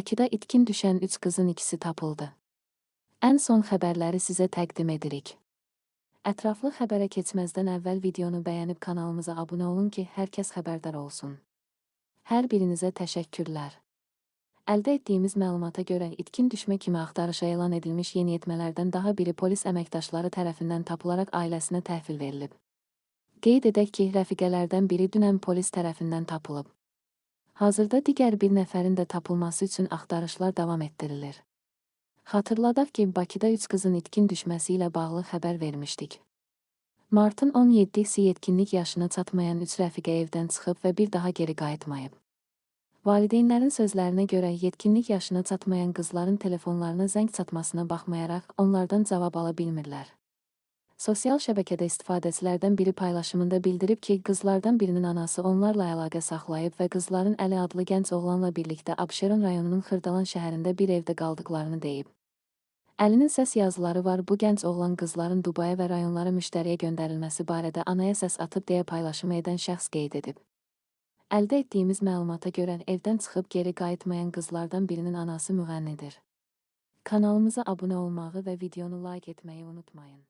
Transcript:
Bakıda itkin düşən 3 qızın ikisi tapıldı. Ən son xəbərləri sizə təqdim edirik. Ətraflı xəbərə keçməzdən əvvəl videonu bəyənib kanalımıza abunə olun ki, hər kəs xəbərdar olsun. Hər birinizə təşəkkürlər. Əldə etdiyimiz məlumata görə itkin düşmə kimi axtarışa elan edilmiş yeniyetmələrdən daha biri polis əməkdaşları tərəfindən tapılaraq ailəsinə təhvil verilib. Qeyd edək ki, rəfiqələrdən biri dünən polis tərəfindən tapılıb. Hazırda digər bir nəfərin də tapılması üçün axtarışlar davam etdirilir. Xatırladaq ki, Bakıda 3 qızın itkin düşməsi ilə bağlı xəbər vermişdik. Martın 17-si yetkinlik yaşına çatmayan 3 rəfiqə evdən çıxıb və bir daha geri qayıtmayıb. Valideynlərin sözlərinə görə yetkinlik yaşına çatmayan qızların telefonlarına zəng çatmasına baxmayaraq onlardan cavab ala bilmirlər. Sosial şəbəkədə istifadəçilərdən biri paylaşımında bildirib ki, qızlardan birinin anası onlarla əlaqə saxlayıb və qızların Əli adlı gənc oğlanla birlikdə Abşeron rayonunun Xırdalan şəhərində bir evdə qaldıqlarını deyib. Əlinin səs yazıları var, bu gənc oğlan qızların Dubaya və rayonlara müştəriyə göndərilməsi barədə anaya səs atıb deyə paylaşımı edən şəxs qeyd edib. Əldə etdiyimiz məlumata görə evdən çıxıb geri qayıtmayan qızlardan birinin anası müğənnidir. Kanalımıza abunə olmağı və videonu like etməyi unutmayın.